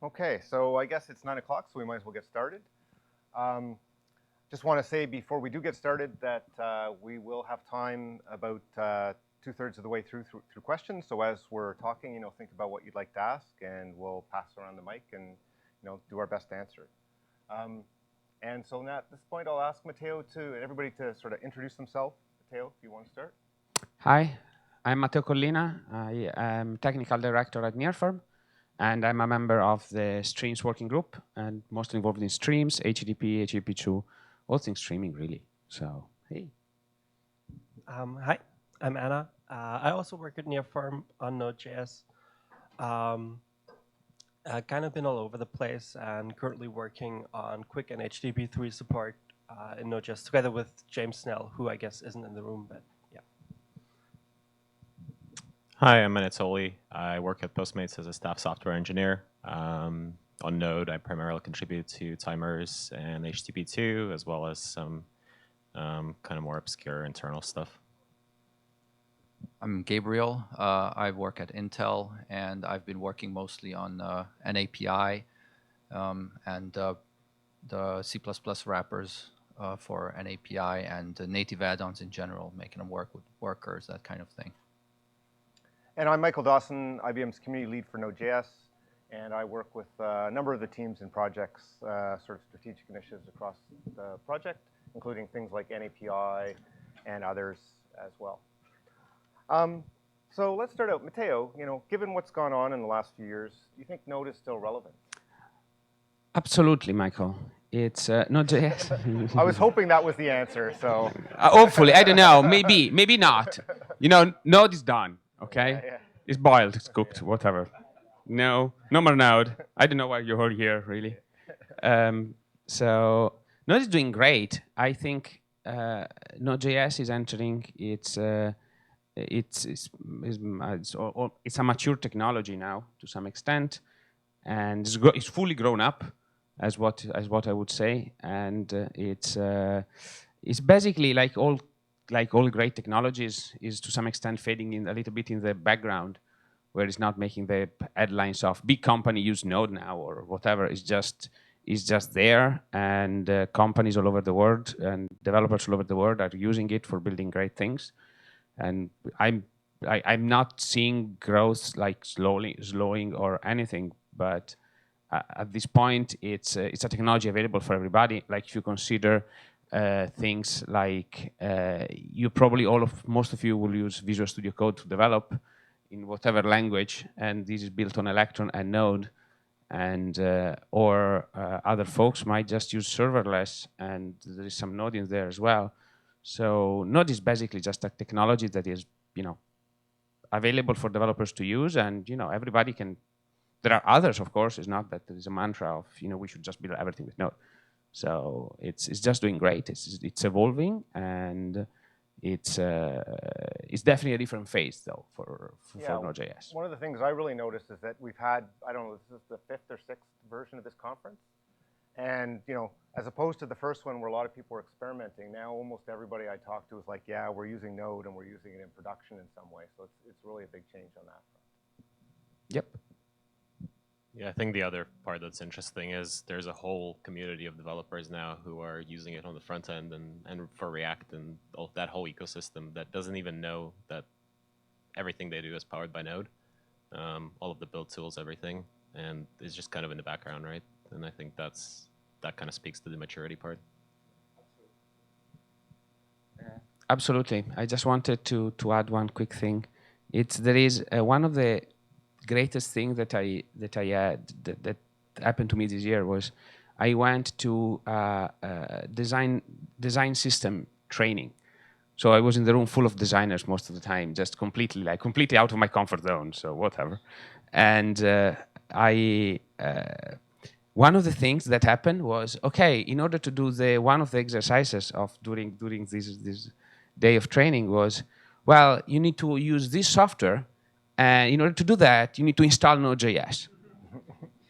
Okay, so I guess it's 9 o'clock, so we might as well get started. Just want to say before we do get started that we will have time about 2/3 of the way through questions. So as we're talking, think about what you'd like to ask, and we'll pass around the mic and do our best to answer it. And so now at this point, I'll ask Matteo and everybody to sort of introduce themselves. Matteo, if you want to start. Hi, I'm Matteo Collina. I am technical director at NearForm, and I'm a member of the Streams working group, and mostly involved in streams, HTTP, HTTP2, all things streaming, really. So, hey. Hi, I'm Anna. I also work at NearForm on Node.js. I've kind of been all over the place and currently working on Quick and HTTP3 support in Node.js together with James Snell, who I guess isn't in the room, but yeah. Hi, I'm Anatoli. I work at Postmates as a staff software engineer. On Node, I primarily contribute to timers and HTTP2, as well as some kind of more obscure internal stuff. I'm Gabriel. I work at Intel, and I've been working mostly on an API and the C++ wrappers for an API and native add-ons in general, making them work with workers, that kind of thing. And I'm Michael Dawson, IBM's community lead for Node.js, and I work with a number of the teams and projects, sort of strategic initiatives across the project, including things like NAPI and others as well. So let's start out. Matteo, given what's gone on in the last few years, do you think Node is still relevant? Absolutely, Michael. It's Node.js. I was hoping that was the answer, so. Hopefully, I don't know, maybe not. Node is done, okay? Yeah. It's boiled, it's cooked, whatever. No more Node. I don't know why you're all here, really. So Node is doing great. I think Node.js is entering it's a mature technology now to some extent, and it's fully grown up, as what I would say, and it's basically like all great technologies is to some extent fading in a little bit in the background, where it's not making the headlines of big company use Node now or whatever. It's just there, and companies all over the world and developers all over the world are using it for building great things. And I'm not seeing growth like slowing or anything, but at this point, it's a technology available for everybody. Like if you consider things like most of you will use Visual Studio Code to develop in whatever language, and this is built on Electron and Node, and or other folks might just use serverless, and there is some Node in there as well. So Node is basically just a technology that is, available for developers to use, and everybody can. There are others, of course. It's not that there is a mantra of we should just build everything with Node. So it's just doing great. It's evolving, and it's definitely a different phase though for Node.js. One of the things I really noticed is that we've had, I don't know, this is the 5th or 6th version of this conference. And, as opposed to the first one where a lot of people were experimenting, now almost everybody I talk to is like, yeah, we're using Node and we're using it in production in some way. So it's really a big change on that front. Yep. Yeah, I think the other part that's interesting is there's a whole community of developers now who are using it on the front end and for React and that whole ecosystem that doesn't even know that everything they do is powered by Node. All of the build tools, everything, and it's just kind of in the background, right? And I think that kind of speaks to the maturity part. Absolutely. I just wanted to add one quick thing. There is one of the greatest things that happened to me this year was I went to design system training. So I was in the room full of designers most of the time, just completely out of my comfort zone. So whatever, and one of the things that happened was, okay, in order to do one of the exercises of during this day of training was, well, you need to use this software, and in order to do that, you need to install Node.js.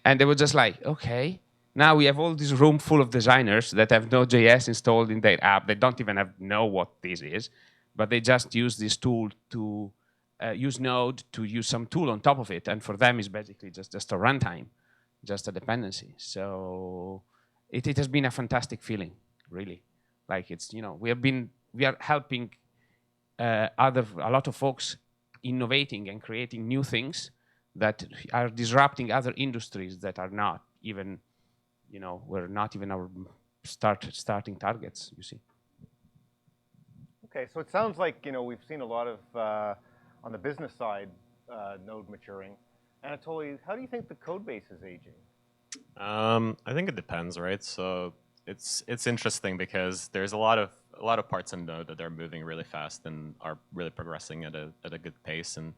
And they were just like, okay, now we have all this room full of designers that have Node.js installed in their app. They don't even know what this is, but they just use this tool to use Node to use some tool on top of it. And for them, it's basically just a runtime. just a dependency. So it has been a fantastic feeling, really. Like it's, we are helping a lot of folks innovating and creating new things that are disrupting other industries that are not even, we're not even our starting targets, you see. Okay, so it sounds like we've seen a lot of on the business side Node maturing. Anatoli, how do you think the code base is aging? I think it depends, right? So it's interesting because there's a lot of parts in Node that are moving really fast and are really progressing at a good pace and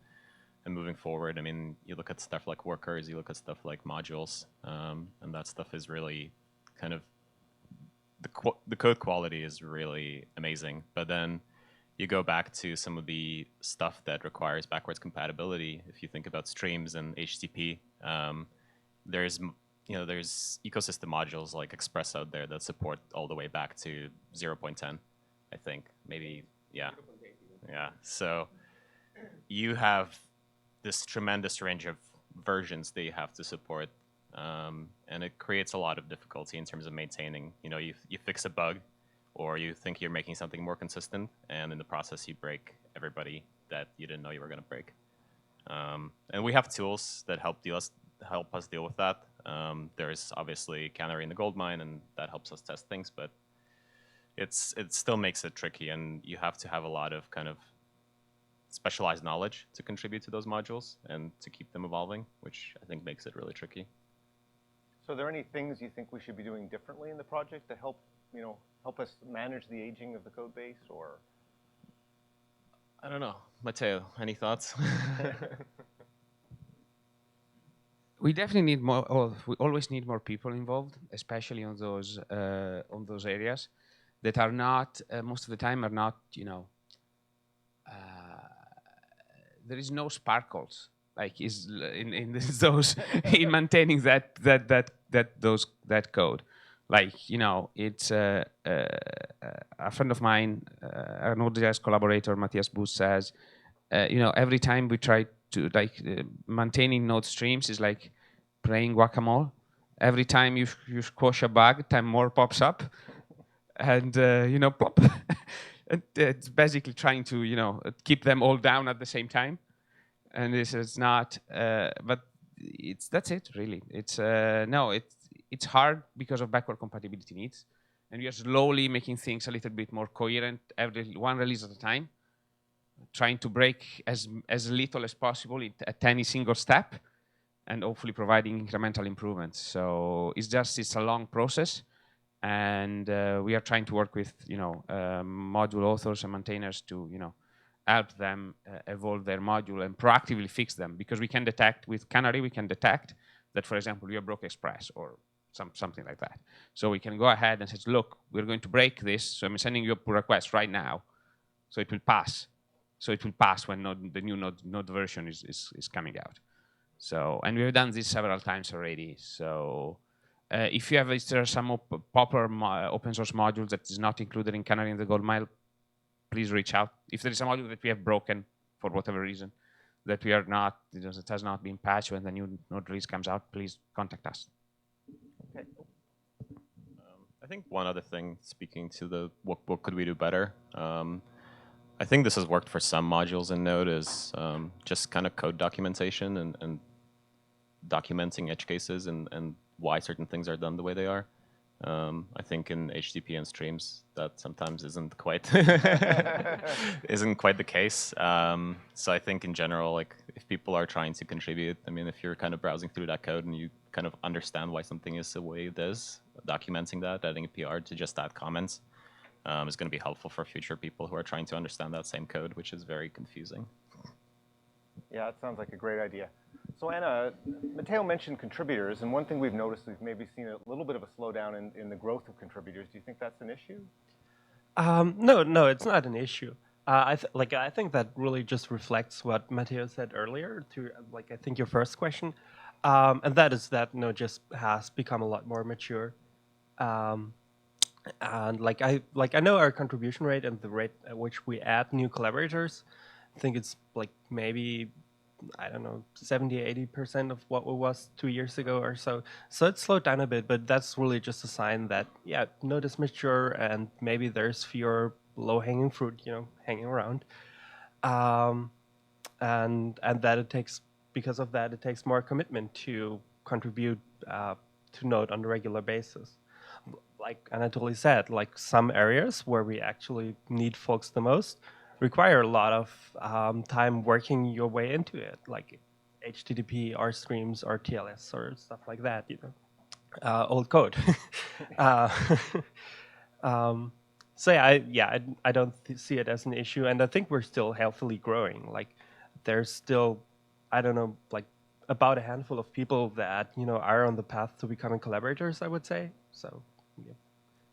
moving forward. I mean, you look at stuff like workers, you look at stuff like modules, and that stuff is really kind of the code quality is really amazing. But then you go back to some of the stuff that requires backwards compatibility. If you think about streams and HTTP, there's ecosystem modules like Express out there that support all the way back to 0.10, I think. Maybe, yeah. Yeah. So you have this tremendous range of versions that you have to support. And it creates a lot of difficulty in terms of maintaining. You fix a bug, or you think you're making something more consistent, and in the process you break everybody that you didn't know you were going to break. And we have tools that help us deal with that. There's obviously Canary in the Gold Mine, and that helps us test things, but it still makes it tricky, and you have to have a lot of kind of specialized knowledge to contribute to those modules and to keep them evolving, which I think makes it really tricky. So are there any things you think we should be doing differently in the project to help us manage the aging of the code base, or? I don't know. Matteo, any thoughts? We definitely need more, or we always need more people involved, especially on those areas that are not, most of the time are not, there is no sparkles like is in those in maintaining that code. Like it's a friend of mine, a Node.js collaborator, Matthias Booth, says, every time we try to maintaining node streams is like playing whack-a-mole. Every time you squash a bug, 10 more pops up, and plop. And it's basically trying to keep them all down at the same time, and this is not. But that's it really. It's hard because of backward compatibility needs, and we are slowly making things a little bit more coherent, one release at a time, trying to break as little as possible at any single step, and hopefully providing incremental improvements. So it's a long process, and we are trying to work with module authors and maintainers to help them evolve their module and proactively fix them, because we can detect with Canary, we can detect that, for example, you broke Express or something like that. So we can go ahead and say, look, we're going to break this, so I'm sending you a pull request right now, so it will pass. So it will pass when the new node version is coming out. So, and we've done this several times already. So if there are some proper open source modules that is not included in Canary in the Gold Mine, please reach out. If there is a module that we have broken for whatever reason, that we are not, it has not been patched when the new node release comes out, please contact us. Okay. I think one other thing, speaking to the what could we do better, I think this has worked for some modules in Node, is just kind of code documentation and documenting edge cases and why certain things are done the way they are. I think in HTTP and streams that sometimes isn't quite the case. So I think in general, like if people are trying to contribute, I mean, if you're kind of browsing through that code and you kind of understand why something is the way it is, documenting that, adding a PR to just add comments is going to be helpful for future people who are trying to understand that same code, which is very confusing. Yeah, it sounds like a great idea. So Anna, Matteo mentioned contributors, and one thing we've noticed is maybe seen a little bit of a slowdown in the growth of contributors. Do you think that's an issue? No, it's not an issue. I think that really just reflects what Matteo said earlier to I think your first question, and that is that Node.js has become a lot more mature, and I know our contribution rate and the rate at which we add new collaborators. I think it's maybe I don't know, 70, 80% of what it was 2 years ago or so. So it slowed down a bit, but that's really just a sign that, yeah, Node is mature and maybe there's fewer low-hanging fruit, hanging around. And that it takes, because of that, it takes more commitment to contribute to Node on a regular basis. Like Anatoli said, like some areas where we actually need folks the most require a lot of time working your way into it, like HTTP, R streams, or TLS, or stuff like that. Old code. uh, so I don't see it as an issue, and I think we're still healthily growing. Like, there's still, I don't know, like about a handful of people that are on the path to becoming collaborators, I would say. So yeah,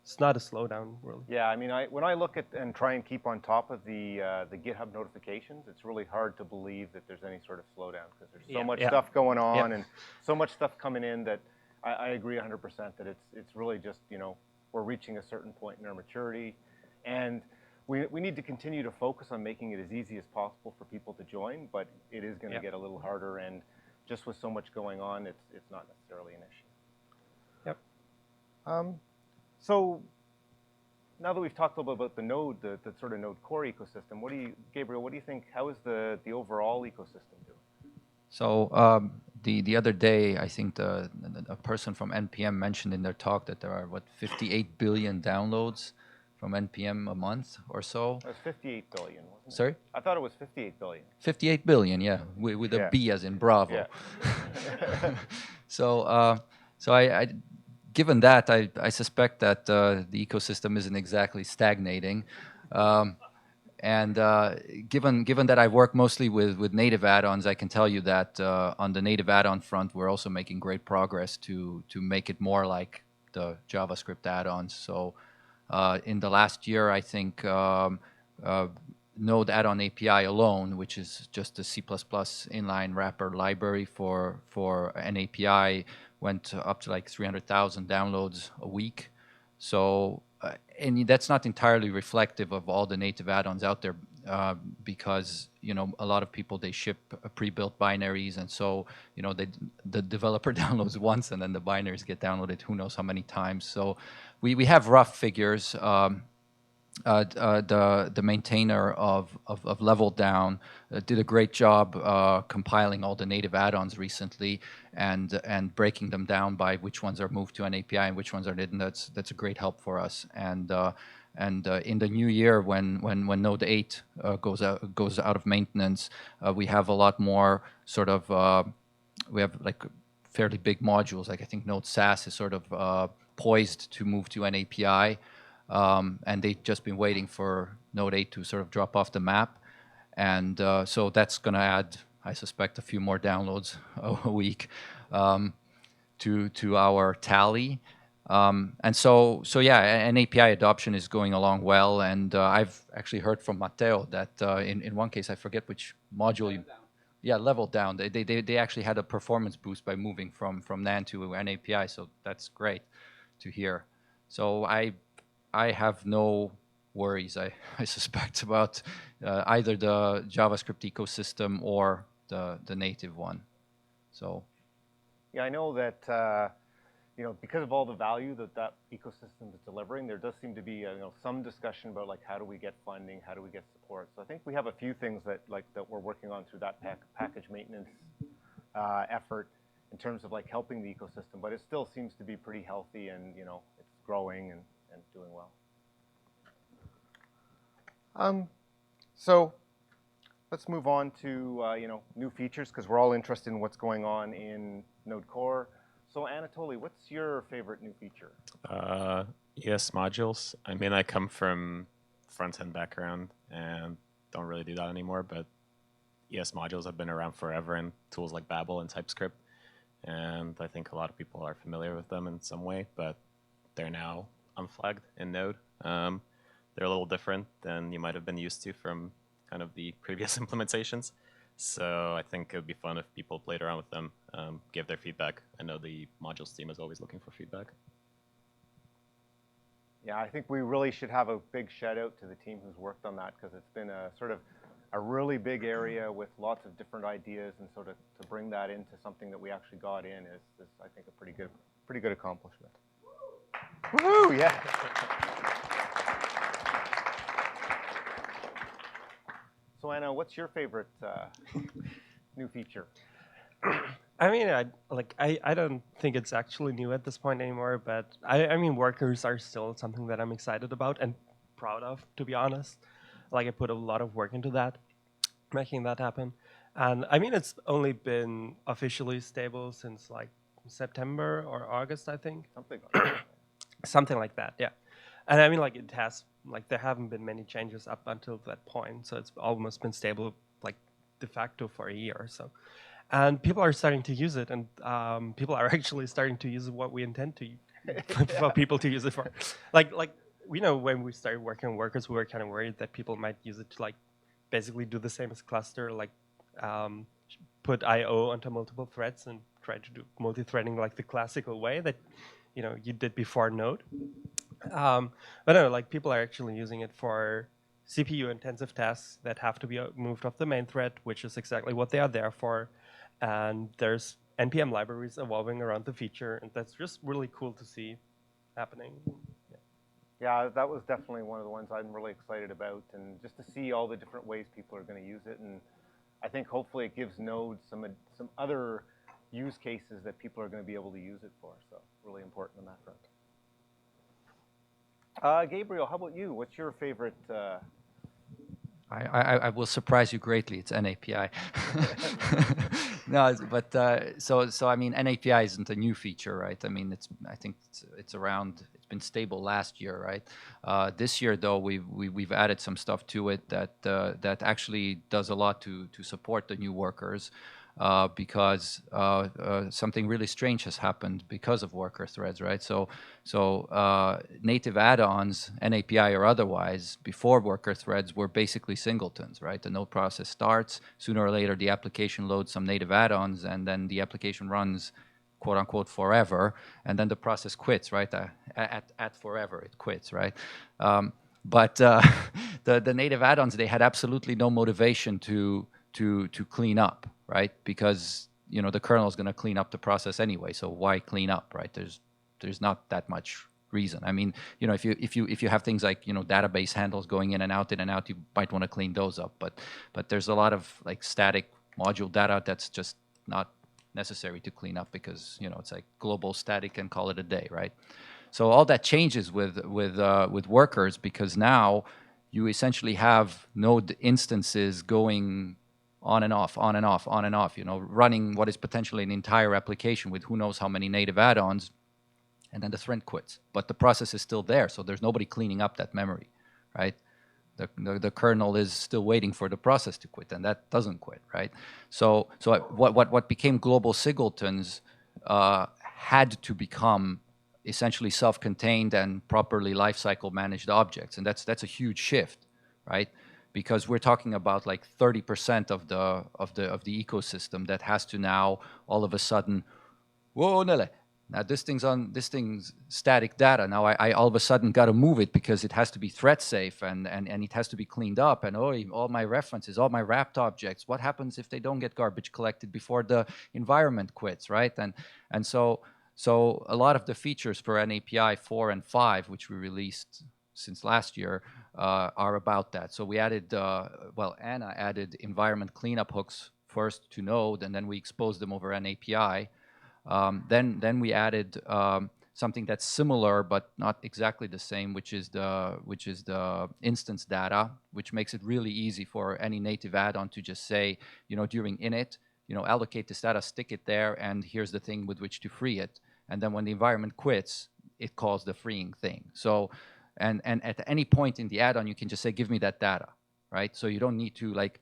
it's not a slowdown, really. Yeah, I mean, when I look at and try and keep on top of the GitHub notifications, it's really hard to believe that there's any sort of slowdown because there's so much stuff going on and so much stuff coming in that I agree 100% that it's really just we're reaching a certain point in our maturity, and we need to continue to focus on making it as easy as possible for people to join, but it is going to get a little harder, and just with so much going on, it's not necessarily an issue. Yep. So now that we've talked a little bit about the Node, the sort of Node core ecosystem, Gabriel, what do you think? How is the overall ecosystem doing? So the other day, I think a person from NPM mentioned in their talk that there are 58 billion downloads from NPM a month or so. It was 58 billion, wasn't it? Sorry? I thought it was 58 billion. 58 billion, yeah, with a B as in Bravo. Yeah. So given that, I suspect that the ecosystem isn't exactly stagnating. And given that I work mostly with native add-ons, I can tell you that on the native add-on front, we're also making great progress to make it more like the JavaScript add-ons. So in the last year, I think Node add-on API alone, which is just a C++ inline wrapper library for an API, went up to like 300,000 downloads a week. So, and that's not entirely reflective of all the native add-ons out there, because a lot of people, they ship pre-built binaries, and so the developer downloads once, and then the binaries get downloaded who knows how many times. So we have rough figures. The maintainer of Level Down did a great job compiling all the native add-ons recently and breaking them down by which ones are moved to an API and which ones are didn't. That's a great help for us. And in the new year, when Node 8 goes out of maintenance, we have a lot more sort of we have like fairly big modules. Like I think Node SAS is sort of poised to move to an API. And they've just been waiting for Node 8 to sort of drop off the map. And so that's going to add, I suspect, a few more downloads a week to our tally. And so yeah, an API adoption is going along well. And I've actually heard from Matteo that in one case, I forget which module. Level Down. They actually had a performance boost by moving from NAND to an API. So that's great to hear. So I have no worries, I suspect, about either the JavaScript ecosystem or the native one. So, yeah, I know that because of all the value that ecosystem is delivering, there does seem to be some discussion about like how do we get funding, how do we get support. So I think we have a few things that we're working on through that package maintenance effort in terms of like helping the ecosystem, but it still seems to be pretty healthy, and it's growing and doing well. So let's move on to new features, because we're all interested in what's going on in Node Core. So Anatoli, what's your favorite new feature? ES modules. I mean, I come from front-end background and don't really do that anymore, but ES modules have been around forever in tools like Babel and TypeScript, and I think a lot of people are familiar with them in some way, but they're now unflagged in Node. They're a little different than you might have been used to from kind of the previous implementations. So I think it would be fun if people played around with them, give their feedback. I know the modules team is always looking for feedback. Yeah, I think we really should have a big shout out to the team who's worked on that, because it's been a sort of a really big area with lots of different ideas, and so to bring that into something that we actually got in is I think, a pretty good accomplishment. Woohoo! Yeah. So Anna, what's your favorite new feature? I mean, I don't think it's actually new at this point anymore, but I mean, workers are still something that I'm excited about and proud of, to be honest. Like, I put a lot of work into that, making that happen. And I mean, it's only been officially stable since like September or August, I think. Something like that. Something like that, yeah. And I mean, like, it has, like, there haven't been many changes up until that point, so it's almost been stable, like, de facto for a year or so. And people are starting to use it, and people are actually starting to use what we intend to for people to use it for. Like we know when we started working on workers, we were kind of worried that people might use it to, like, basically do the same as cluster, like put I/O onto multiple threads and try to do multi-threading like the classical way that you did before Node. But no, like, people are actually using it for CPU-intensive tasks that have to be moved off the main thread, which is exactly what they are there for. And there's NPM libraries evolving around the feature, and that's just really cool to see happening. Yeah, that was definitely one of the ones I'm really excited about, and just to see all the different ways people are going to use it. And I think hopefully it gives Node some other use cases that people are going to be able to use it for. So really important on that front. Gabriel, how about you? What's your favorite? I will surprise you greatly. It's NAPI. No, but so I mean, NAPI isn't a new feature, right? I mean, I think it's around. It's been stable last year, right? This year, though, we've added some stuff to it that actually does a lot to support the new workers. Because something really strange has happened because of worker threads, right? So native add-ons, NAPI or otherwise, before worker threads were basically singletons, right? The node process starts, sooner or later the application loads some native add-ons, and then the application runs, quote unquote, forever, and then the process quits, right? At forever, it quits, right? But the native add-ons, they had absolutely no motivation to clean up, right? Because the kernel is going to clean up the process anyway. So why clean up, right? There's not that much reason. I mean, if you have things like database handles going in and out, you might want to clean those up. But there's a lot of like static module data that's just not necessary to clean up because it's like global static and call it a day, right? So all that changes with workers because now you essentially have node instances going on and off, on and off, on and off, running what is potentially an entire application with who knows how many native add-ons, and then the thread quits. But the process is still there, so there's nobody cleaning up that memory, right? The kernel is still waiting for the process to quit, and that doesn't quit, right? So what became global singletons had to become essentially self-contained and properly lifecycle managed objects, and that's a huge shift, right? Because we're talking about like 30% of the ecosystem that has to now all of a sudden, whoa, Nele, now this thing's static data. Now I all of a sudden got to move it because it has to be thread safe and it has to be cleaned up. And all my references, all my wrapped objects. What happens if they don't get garbage collected before the environment quits, right? And so a lot of the features for NAPI 4 and 5, which we released since last year, are about that. So we added, Anna added environment cleanup hooks first to Node, and then we exposed them over NAPI. Then we added something that's similar but not exactly the same, which is the instance data, which makes it really easy for any native add-on to just say, during init, allocate this data, stick it there, and here's the thing with which to free it. And then when the environment quits, it calls the freeing thing. So. And at any point in the add-on, you can just say, "Give me that data," right? So you don't need to like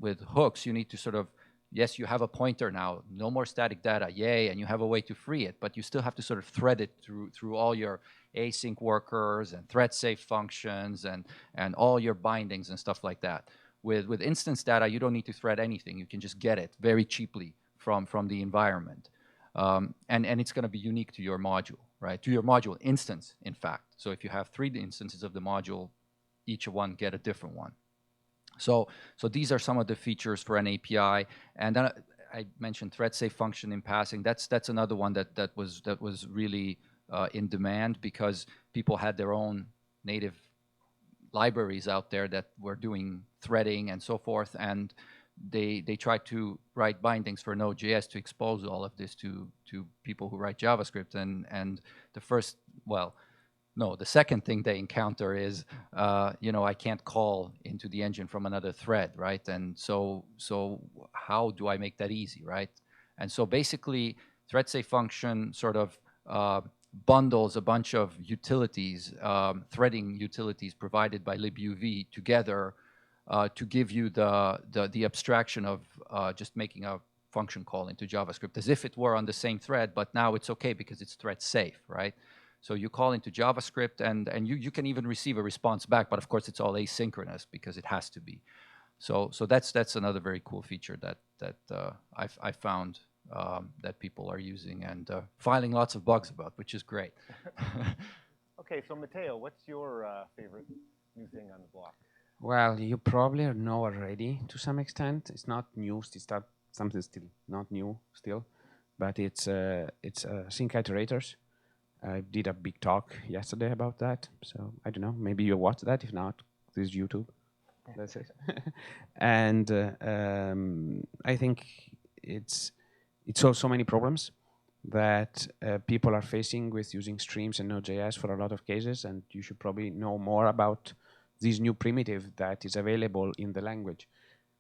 with hooks, you need to sort of, yes, you have a pointer now, no more static data, yay, and you have a way to free it, but you still have to sort of thread it through all your async workers and thread safe functions and all your bindings and stuff like that. With instance data, you don't need to thread anything; you can just get it very cheaply from the environment, and it's going to be unique to your module. Right, to your module instance, in fact. So if you have 3 instances of the module, each one get a different one. So these are some of the features for an API. And then I mentioned thread-safe function in passing. That's another one that was really in demand because people had their own native libraries out there that were doing threading and so forth, and they tried to write bindings for Node.js to expose all of this to people who write JavaScript. And the first, well, no, the second thing they encounter is, I can't call into the engine from another thread, right? And so how do I make that easy, right? And so basically, thread-safe function sort of bundles a bunch of utilities, threading utilities provided by libuv together to give you the abstraction of just making a function call into JavaScript as if it were on the same thread, but now it's okay because it's thread safe, right? So you call into JavaScript and you can even receive a response back, but of course it's all asynchronous because it has to be. So that's another very cool feature that I found that people are using and filing lots of bugs about, which is great. Okay, so Matteo, what's your favorite new thing on the block? Well, you probably know already to some extent. It's not new. It's something still not new still, but it's sync iterators. I did a big talk yesterday about that, so I don't know. Maybe you watched that. If not, this is YouTube. That's it. And I think it's solves so many problems that people are facing with using streams and Node.js for a lot of cases, and you should probably know more about this new primitive that is available in the language.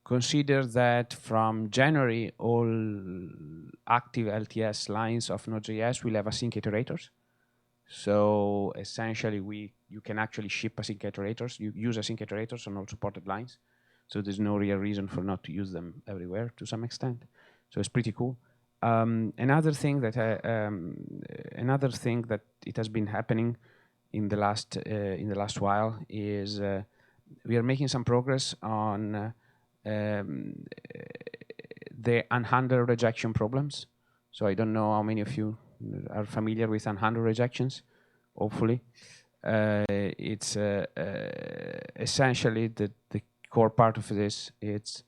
Consider that from January, all active LTS lines of Node.js will have async iterators. So essentially, you can actually ship async iterators. You use async iterators on all supported lines. So there's no real reason for not to use them everywhere to some extent. So it's pretty cool. Another thing that it has been happening in the last while is we are making some progress on the unhandled rejection problems. So I don't know how many of you are familiar with unhandled rejections. Hopefully, it's essentially the core part of this. It's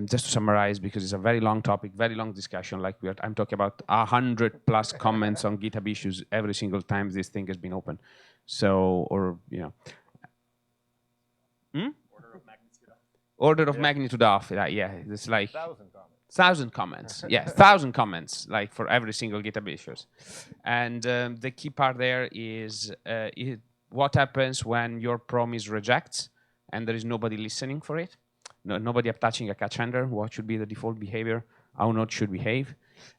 just to summarize, because it's a very long topic, very long discussion. Like I'm talking about 100+ comments on GitHub issues every single time this thing has been open. So, or order of magnitude off. Yeah, it's like 1,000 comments. 1,000 comments. Yes, 1,000 comments, like for every single GitHub issues. And the key part there is what happens when your promise rejects and there is nobody listening for it. Nobody attaching a catch handler. What should be the default behavior? How Node should behave,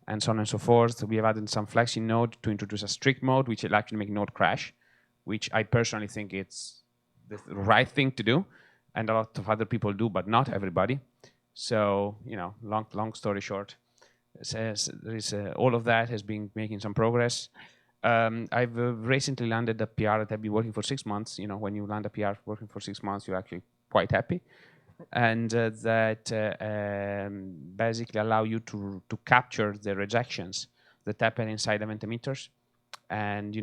and so on and so forth. We have added some flex in Node to introduce a strict mode, which will actually make Node crash, which I personally think it's the right thing to do, and a lot of other people do, but not everybody. So, long story short, says there is all of that has been making some progress. I've recently landed a PR that I've been working for 6 months. When you land a PR working for 6 months, you're actually quite happy. And that basically allow you to capture the rejections that happen inside event emitters and,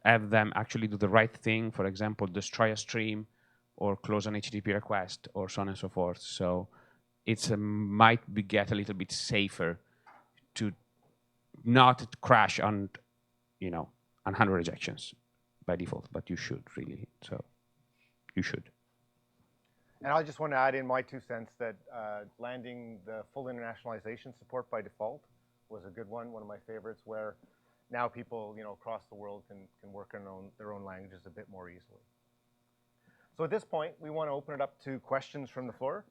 have them actually do the right thing. For example, destroy a stream or close an HTTP request or so on and so forth. So it's might get a little bit safer to not crash on, on 100 rejections by default, but you should really. So you should. And I just want to add in my 2 cents that landing the full internationalization support by default was a good one of my favorites, where now people, across the world can work in their own languages a bit more easily. So at this point, we want to open it up to questions from the floor.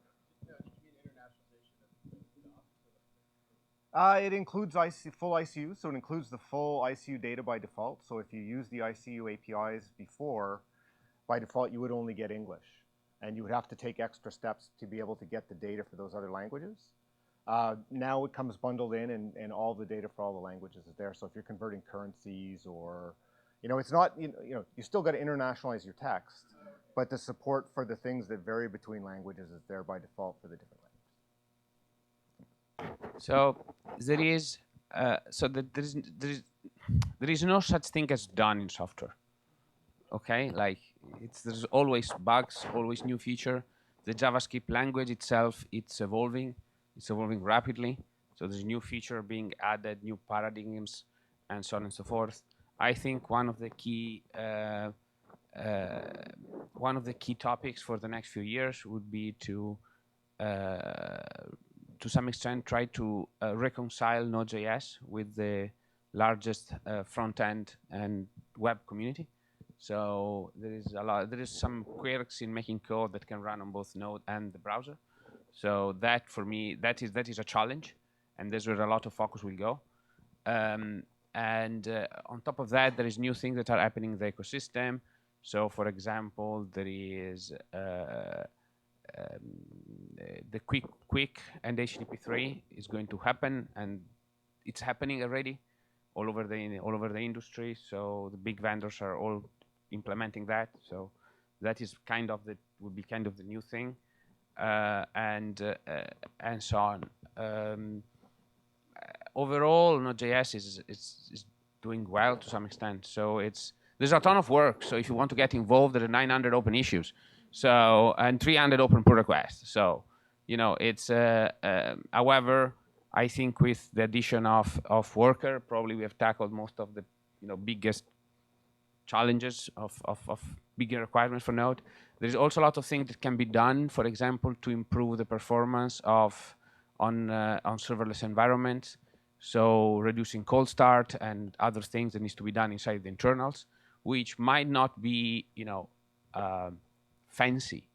It includes full ICU, so it includes the full ICU data by default. So if you use the ICU APIs before, by default, you would only get English. And you would have to take extra steps to be able to get the data for those other languages. Now it comes bundled in, and all the data for all the languages is there. So if you're converting currencies or, it's not, you still got to internationalize your text, but the support for the things that vary between languages is there by default for the different languages. So there is no such thing as done in software. Okay, like there's always bugs, always new feature. The JavaScript language itself, it's evolving rapidly. So there's new feature being added, new paradigms, and so on and so forth. I think one of the key topics for the next few years would be to some extent, try to reconcile Node.js with the largest front end and web community. So there is some quirks in making code that can run on both Node and the browser. So that for me, that is a challenge, and that's where a lot of focus will go. On top of that, there is new things that are happening in the ecosystem. So, for example, there is the quick and HTTP3 is going to happen, and it's happening already all over the industry. So the big vendors are all implementing that. So that is would be kind of the new thing, and so on. Overall, Node.js is doing well to some extent. So there's a ton of work. So if you want to get involved, there are 900 open issues. So, and 300 open pull requests. So, it's, however, I think with the addition of Worker, probably we have tackled most of the, biggest challenges of bigger requirements for Node. There's also a lot of things that can be done, for example, to improve the performance on serverless environments. So reducing cold start and other things that needs to be done inside the internals, which might not be, fancy.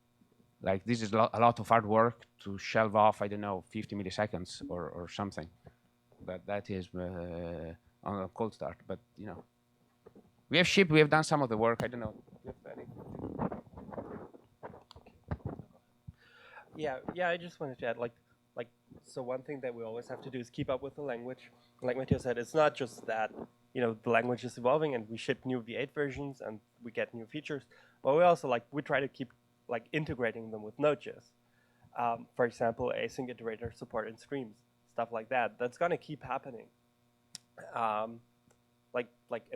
Like this is a lot of hard work to shelve off, 50 milliseconds or something. But that is on a cold start. But we have done some of the work. I don't know. Yeah. I just wanted to add, so one thing that we always have to do is keep up with the language. Like Matteo said, it's not just that the language is evolving and we ship new V8 versions and we get new features, but we also we try to keep integrating them with Node.js. For example, async iterator support in streams, stuff like that. That's gonna keep happening. And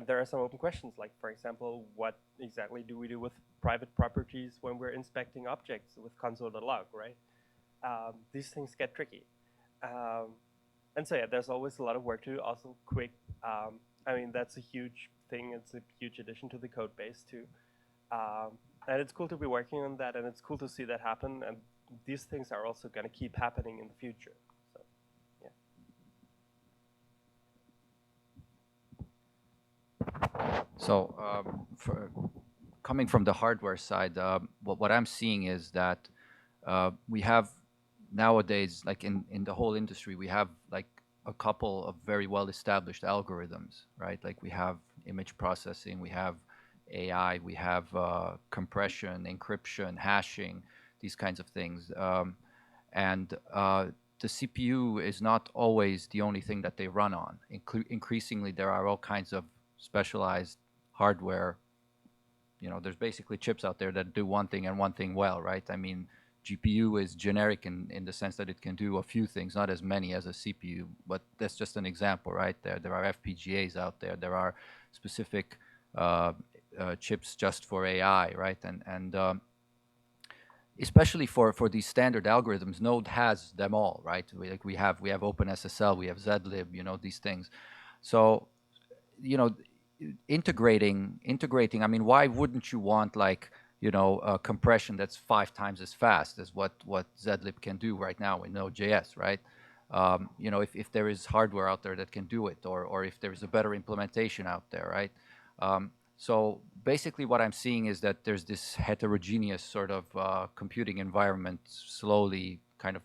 there are some open questions, like for example, what exactly do we do with private properties when we're inspecting objects with console.log, right? These things get tricky. And so yeah, there's always a lot of work to do. Also quick, that's a huge thing. It's a huge addition to the code base too. And it's cool to be working on that, and it's cool to see that happen. And these things are also going to keep happening in the future. So, yeah. So coming from the hardware side, what I'm seeing is that we have nowadays, in the whole industry, we have a couple of very well-established algorithms, right? Like we have image processing, we have AI, we have compression, encryption, hashing, these kinds of things. And the CPU is not always the only thing that they run on. Increasingly, there are all kinds of specialized hardware. There's basically chips out there that do one thing and one thing well, right? GPU is generic in the sense that it can do a few things, not as many as a CPU, but that's just an example, right? There are FPGAs out there. There are specific chips just for AI, right? And especially for these standard algorithms, Node has them all, right? We have OpenSSL, we have zlib, these things. So, integrating. Why wouldn't you want compression that's 5 times as fast as what zlib can do right now in Node.js, right? If there is hardware out there that can do it, or if there's a better implementation out there, right? So basically what I'm seeing is that there's this heterogeneous sort of computing environment slowly kind of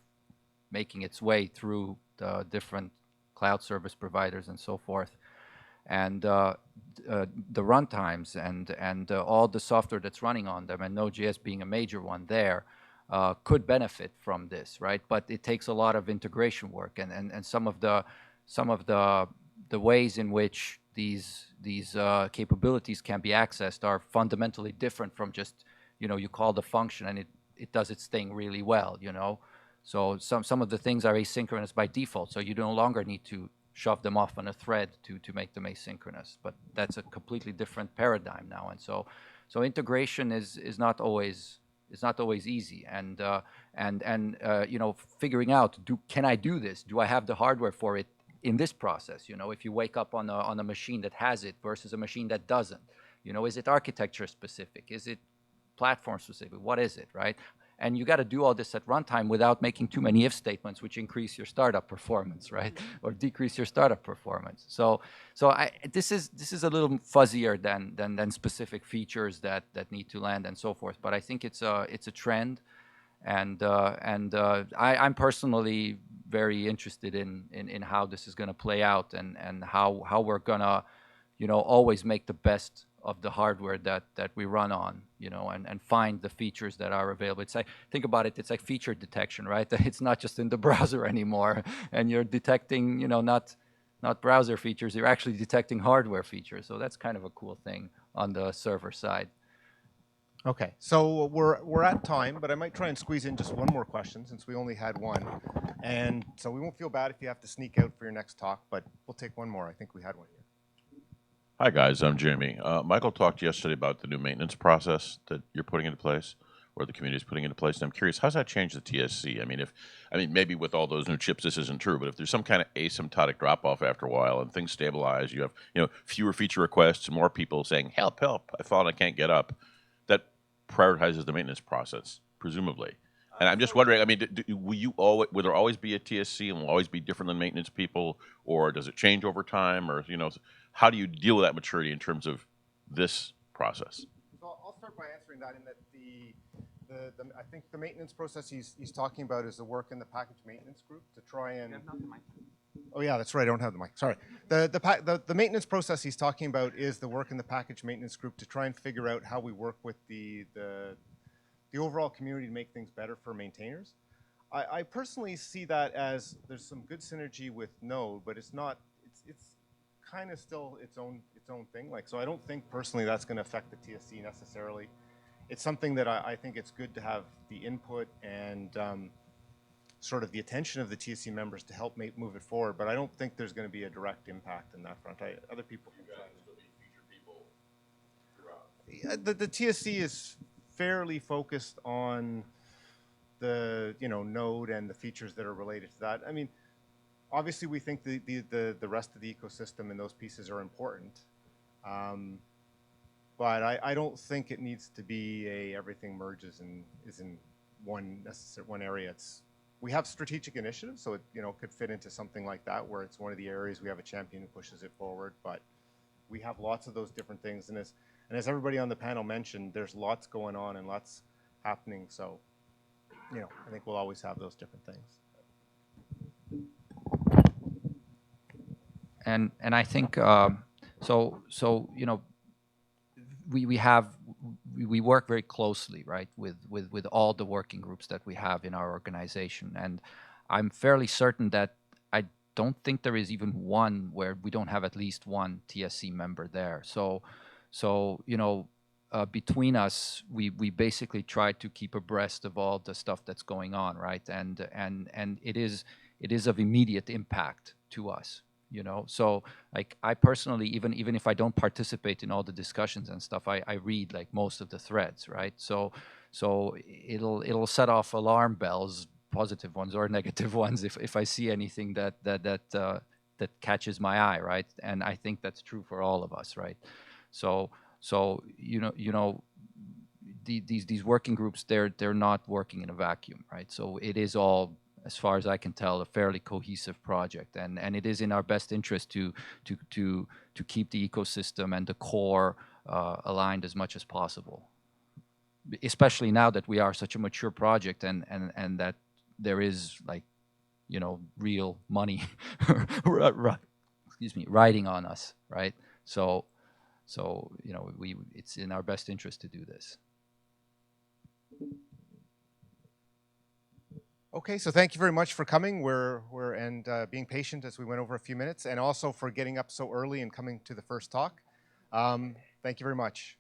making its way through the different cloud service providers and so forth. And the runtimes and all the software that's running on them, and Node.js being a major one there, could benefit from this, right? But it takes a lot of integration work, and some of the ways in which these capabilities can be accessed are fundamentally different from just you call the function and it does its thing really well, So some of the things are asynchronous by default, so you no longer need to shove them off on a thread to make them asynchronous. But that's a completely different paradigm now, and so So integration is not always easy, and you know, figuring out, can I do this? Do I have the hardware for it in this process? You know, if you wake up on a machine that has it versus a machine that doesn't, you know, is it architecture specific? Is it platform specific? What is it, right? And you got to do all this at runtime without making too many if statements, which increase your startup performance, right, or decrease your startup performance. So this is a little fuzzier than specific features that need to land and so forth. But I think it's a trend, and I'm personally very interested in how this is going to play out, and how we're gonna, you know, always make the best of the hardware that we run on, you know, and find the features that are available. It's like, think about it, it's like feature detection, right? It's not just in the browser anymore, and you're detecting, you know, not browser features, you're actually detecting hardware features. So that's kind of a cool thing on the server side. Okay, so we're at time, but I might try and squeeze in just one more question since we only had one. And so we won't feel bad if you have to sneak out for your next talk, but we'll take one more. I think we had one here. Hi guys, I'm Jimmy. Michael talked yesterday about the new maintenance process that you're putting into place, or the community is putting into place. And I'm curious, how's that change the TSC? I mean, maybe with all those new chips, this isn't true, but if there's some kind of asymptotic drop off after a while and things stabilize, you have, you know, fewer feature requests, more people saying, help, help, I fall and I can't get up. That prioritizes the maintenance process, presumably. And I'm just wondering, I mean, will there always be a TSC and will always be different than maintenance people, or does it change over time, or, you know, how do you deal with that maturity in terms of this process? So I'll start by answering that in that I think the maintenance process he's talking about is the work in the package maintenance group to try and. Oh yeah, that's right. I don't have the mic. Sorry. The maintenance process he's talking about is the work in the package maintenance group to try and figure out how we work with the overall community to make things better for maintainers. I personally see that as there's some good synergy with Node, but it's not. It's kind of still its own thing. Like, so I don't think personally that's going to affect the TSC necessarily. It's something that I think it's good to have the input and sort of the attention of the TSC members to help move it forward. But I don't think there's going to be a direct impact in that front. Other people can try. The TSC is fairly focused on the, you know, Node and the features that are related to that. I mean, obviously we think the rest of the ecosystem and those pieces are important, but I don't think it needs to be everything merges and is in one area. We have strategic initiatives, so it, you know, could fit into something like that where it's one of the areas we have a champion who pushes it forward. But we have lots of those different things, and as everybody on the panel mentioned, there's lots going on and lots happening. So, you know, I think we'll always have those different things. And I think so you know, we work very closely, right, with all the working groups that we have in our organization, and I'm fairly certain that I don't think there is even one where we don't have at least one TSC member there. So you know, between us, we basically try to keep abreast of all the stuff that's going on, right, and it is of immediate impact to us. You know, so like I personally, even if I don't participate in all the discussions and stuff, I read like most of the threads, right? So it'll set off alarm bells, positive ones or negative ones, if I see anything that catches my eye, right? And I think that's true for all of us, right? So you know these working groups, they're not working in a vacuum, right? So it is all, as far as I can tell, a fairly cohesive project, and it is in our best interest to keep the ecosystem and the core aligned as much as possible, especially now that we are such a mature project and that there is, like, you know, real money riding on us, right? So you know, it's in our best interest to do this. Okay, so thank you very much for coming. And being patient as we went over a few minutes, and also for getting up so early and coming to the first talk. Thank you very much.